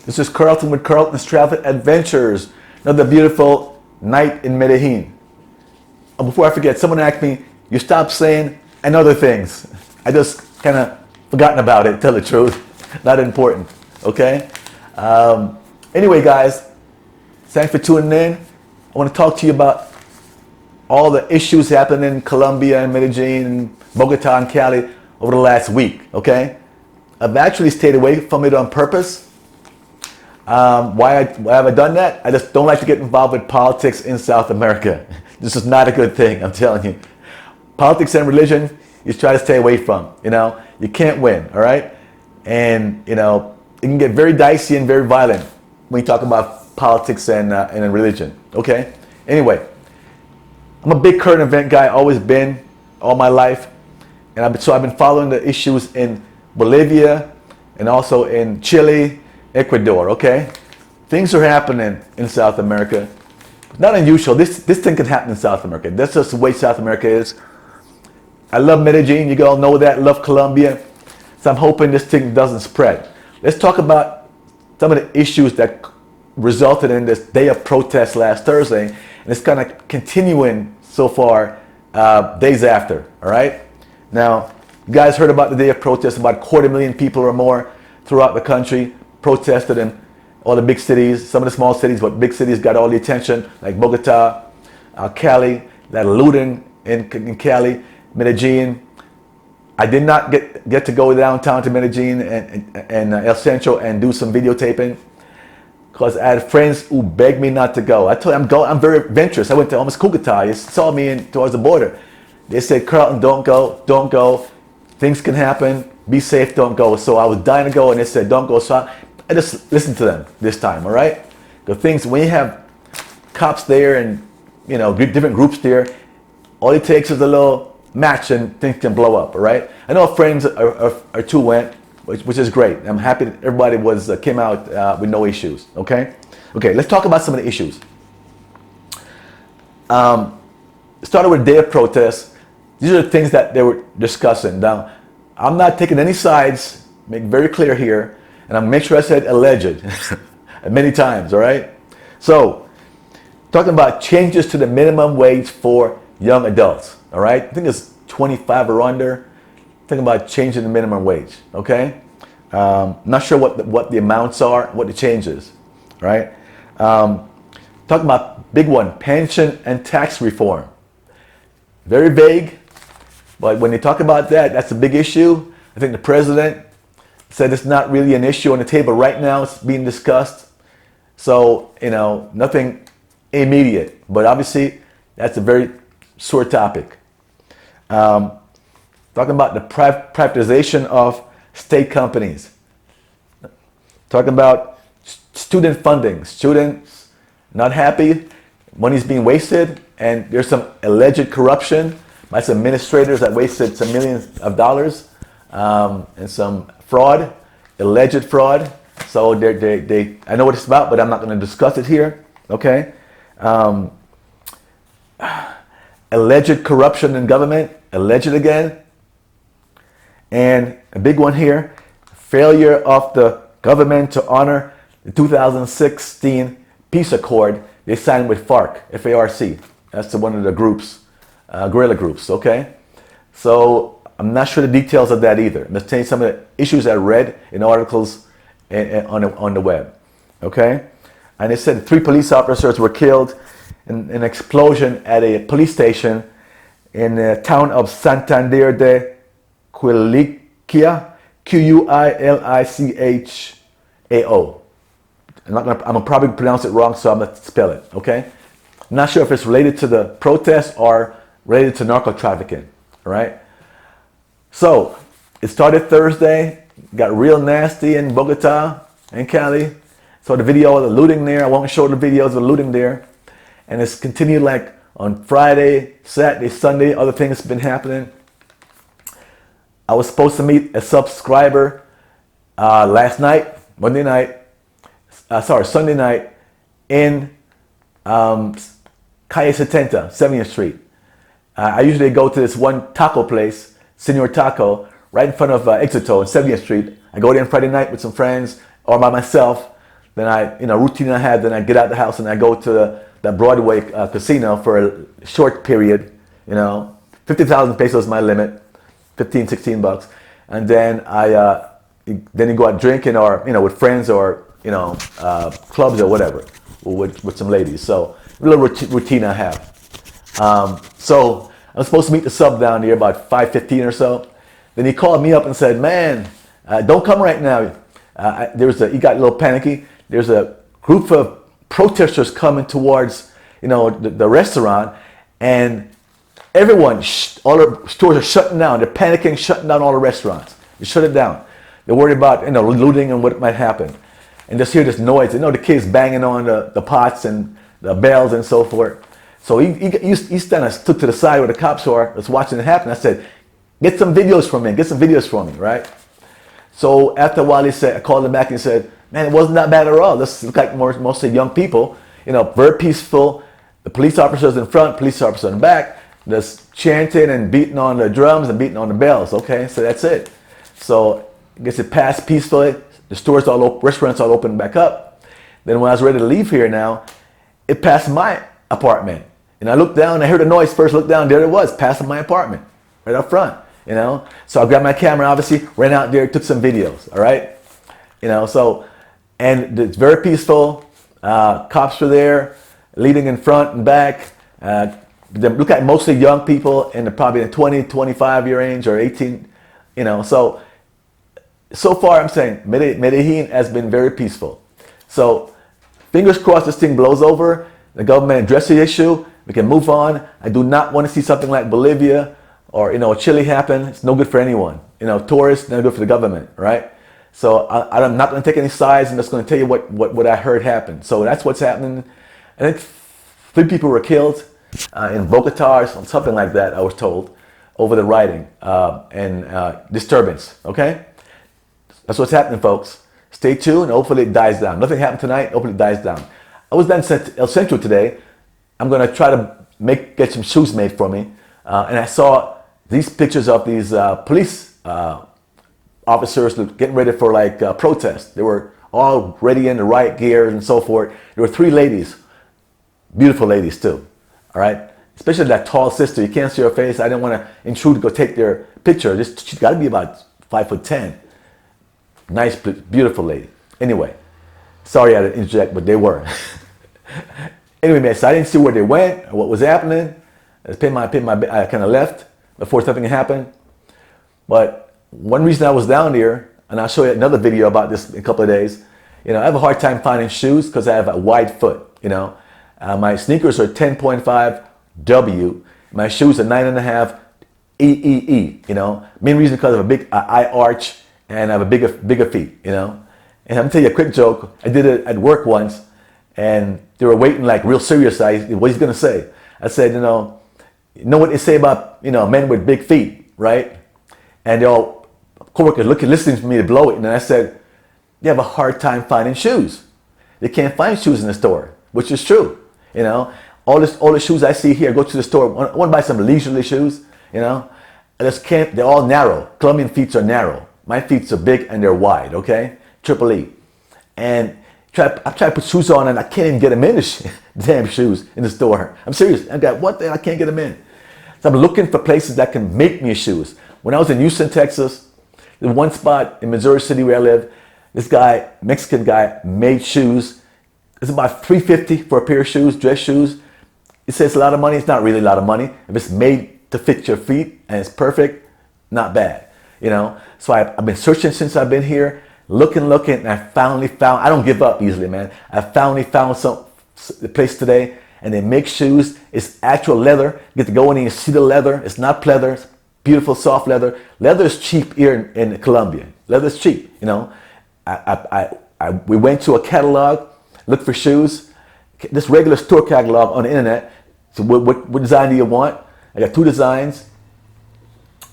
This is Carlton with Carlton's Travel Adventures. Another beautiful night in Medellin. Before I forget, someone asked me, you stopped saying and other things. I just kind of forgotten about it, tell the truth. Not important, okay? Anyway, guys, thanks for tuning in. I want to talk to you about all the issues happening in Colombia and Medellin and Bogota and Cali over the last week, okay? I've actually stayed away from it on purpose. Why have I done that? I just don't like to get involved with politics in South America. This is not a good thing, I'm telling you. Politics and religion, you try to stay away from, you know? You can't win, all right? And, you know, it can get very dicey and very violent when you talk about politics and religion, okay? Anyway, I'm a big current event guy, always been, all my life. And so I've been following the issues in Bolivia and also in Chile, Ecuador, okay? Things are happening in South America. Not unusual. This thing can happen in South America. That's just the way South America is. I love Medellin, you all know that. Love Colombia. So I'm hoping this thing doesn't spread. Let's talk about some of the issues that resulted in this day of protest last Thursday. And it's kind of continuing so far days after, all right? Now, you guys heard about the day of protest. About 250,000 people or more throughout the country protested in all the big cities, some of the small cities, but big cities got all the attention, like Bogota, Cali, that looting in Cali, Medellin. I did not get to go downtown to Medellin and El Centro and do some videotaping because I had friends who begged me not to go. I told them I'm very adventurous. I went to almost Bogota. You saw me towards the border. They said, Carlton, don't go. Things can happen. Be safe, don't go. So I was dying to go and they said, don't go. So I just listened to them this time, all right? The things, when you have cops there and, you know, different groups there, all it takes is a little match and things can blow up, all right? I know friends or two went, which is great. I'm happy that everybody came out with no issues, okay? Okay, let's talk about some of the issues. Started with day of protest. These are the things that they were discussing. Now, I'm not taking any sides, make very clear here, and I'll make sure I said alleged many times, all right? So, talking about changes to the minimum wage for young adults, all right? I think it's 25 or under. Thinking about changing the minimum wage, okay? Not sure what the amounts are, what the change is, right? Talking about big one, pension and tax reform. Very vague, but when you talk about that, that's a big issue. I think the president said it's not really an issue on the table right now. It's being discussed. So, you know, nothing immediate, but obviously that's a very sore topic. Talking about the privatization of state companies. Talking about student funding. Students not happy, money's being wasted, and there's some alleged corruption by some administrators that wasted some millions of dollars and some fraud, alleged fraud. So I know what it's about, but I'm not going to discuss it here, okay? Alleged corruption in government, alleged again. And a big one here, failure of the government to honor the 2016 peace accord they signed with FARC, F-A-R-C. That's one of the groups, guerrilla groups, okay? So I'm not sure the details of that either. I'm just telling you some of the issues I read in articles on the web, okay? And it said 3 police officers were killed in an explosion at a police station in the town of Santander de Quilichao, Quilichao. I'm gonna probably pronounce it wrong, so I'm gonna spell it, okay? I'm not sure if it's related to the protest or related to narco trafficking, all right? So, it started Thursday, got real nasty in Bogota and Cali. So the video of the looting there, I won't show the videos of the looting there. And it's continued like on Friday, Saturday, Sunday, other things have been happening. I was supposed to meet a subscriber last night, Sunday night, in Calle 70, 70th Street. I usually go to this one taco place, Senor Taco, right in front of Éxito on 70th Street. I go there on Friday night with some friends or by myself. then routine I had, then I get out the house and I go to the Broadway casino for a short period, 50,000 pesos is my limit, 15, 16 bucks. And then then you go out drinking or, with friends or, clubs or whatever with some ladies. So a little routine I have. So I was supposed to meet the sub down here about 5:15 or so. Then he called me up and said, man, don't come right now. He got a little panicky. There's a group of protesters coming towards, the restaurant, and everyone, all the stores are shutting down. They're panicking, shutting down all the restaurants. They shut it down. They're worried about, looting and what might happen. And just hear this noise. The kids banging on the pots and the bells and so forth. So he kind of stood to the side where the cops were, was watching it happen. I said, get some videos from me, right? So after a while, I called him back and said, man, it wasn't that bad at all. This looked like mostly young people, very peaceful. The police officers in front, police officers in the back, just chanting and beating on the drums and beating on the bells. Okay, so that's it. So I guess it passed peacefully. The stores restaurants all opened back up. Then when I was ready to leave here now, it passed my apartment. And I looked down, I heard a noise first, looked down, there it was, passing my apartment, right up front, So I grabbed my camera, obviously, ran out there, took some videos, all right? And it's very peaceful. Cops were there, leading in front and back. They look like mostly young people in probably the 20, 25 year range or 18, So far, I'm saying Medellin has been very peaceful. So fingers crossed this thing blows over, the government addresses the issue, we can move on. I do not want to see something like Bolivia or, Chile happen. It's no good for anyone. Tourists, no good for the government, right? So I'm not going to take any sides. I'm just going to tell you what I heard happen. So that's what's happening. I think 3 people were killed in Bogota or something like that, I was told, over the rioting and disturbance, okay? That's what's happening, folks. Stay tuned. Hopefully it dies down. Nothing happened tonight. Hopefully it dies down. I was down at El Centro today. I'm going to try to get some shoes made for me. And I saw these pictures of these police officers getting ready for protest. They were all ready in the riot gear and so forth. There were 3 ladies, beautiful ladies too, all right? Especially that tall sister. You can't see her face. I didn't want to intrude to go take their picture. She's got to be about 5'10". Nice, beautiful lady. Anyway, sorry I had to interject, but they were. Anyway, man, so I didn't see where they went or what was happening. I kind of left before something happened. But one reason I was down there, and I'll show you another video about this in a couple of days, I have a hard time finding shoes because I have a wide foot, My sneakers are 10.5 W. My shoes are 9.5 EEE, Main reason because of a big eye arch and I have a bigger feet, And I'm going to tell you a quick joke. I did it at work once and they were waiting real serious. What he's going to say? I said, you know what they say about, men with big feet, right? And they all coworkers listening to me to blow it. And then I said, they have a hard time finding shoes. They can't find shoes in the store, which is true. All the shoes I see here, I go to the store, I want to buy some leisurely shoes, I just can't, they're all narrow. Colombian feet are narrow. My feet are big and they're wide, okay? Triple E. And I try to put shoes on and I can't even get them in the damn shoes in the store. I'm serious. I got what the hell? I can't get them in. So I'm looking for places that can make me shoes. When I was in Houston, Texas, there's one spot in Missouri City where I live. This guy, Mexican guy, made shoes. It's about $350 for a pair of shoes, dress shoes. It says it's a lot of money. It's not really a lot of money. If it's made to fit your feet and it's perfect, not bad. So I've been searching since I've been here, looking, and I finally found, I don't give up easily, man. I finally found some place today and they make shoes. It's actual leather. You get to go in and you see the leather. It's not pleather. It's beautiful, soft leather. Leather is cheap here in Colombia. Leather is cheap, We went to a catalog, looked for shoes. This regular store catalog on the internet. So what design do you want? I got 2 designs.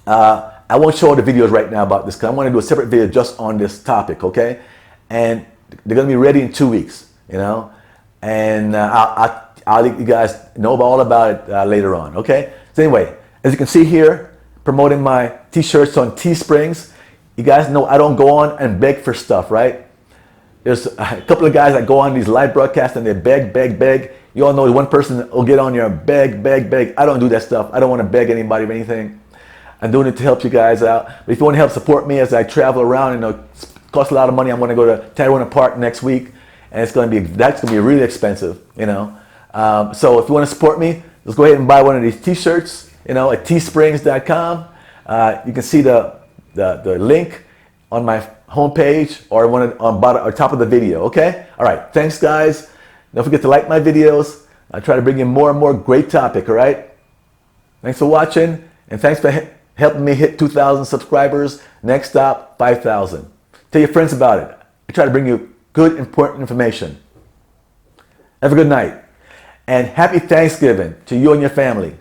I won't show all the videos right now about this because I want to do a separate video just on this topic, okay? And they're going to be ready in 2 weeks, And I'll let you guys know all about it later on, okay? So anyway, as you can see here, promoting my t-shirts on Teesprings. You guys know I don't go on and beg for stuff, right? There's a couple of guys that go on these live broadcasts and they beg, beg, beg. You all know one person will get on here and beg, beg, beg. I don't do that stuff. I don't want to beg anybody or anything. I'm doing it to help you guys out. But if you want to help support me as I travel around, it costs a lot of money. I'm going to go to Tijuana Park next week, and that's going to be really expensive, So if you want to support me, just go ahead and buy one of these T-shirts, at teesprings.com. You can see the link on my homepage or on bottom or top of the video. Okay. All right. Thanks, guys. Don't forget to like my videos. I try to bring in more and more great topic. All right. Thanks for watching, and thanks for helping me hit 2,000 subscribers. Next stop, 5,000. Tell your friends about it. I try to bring you good, important information. Have a good night, and happy Thanksgiving to you and your family.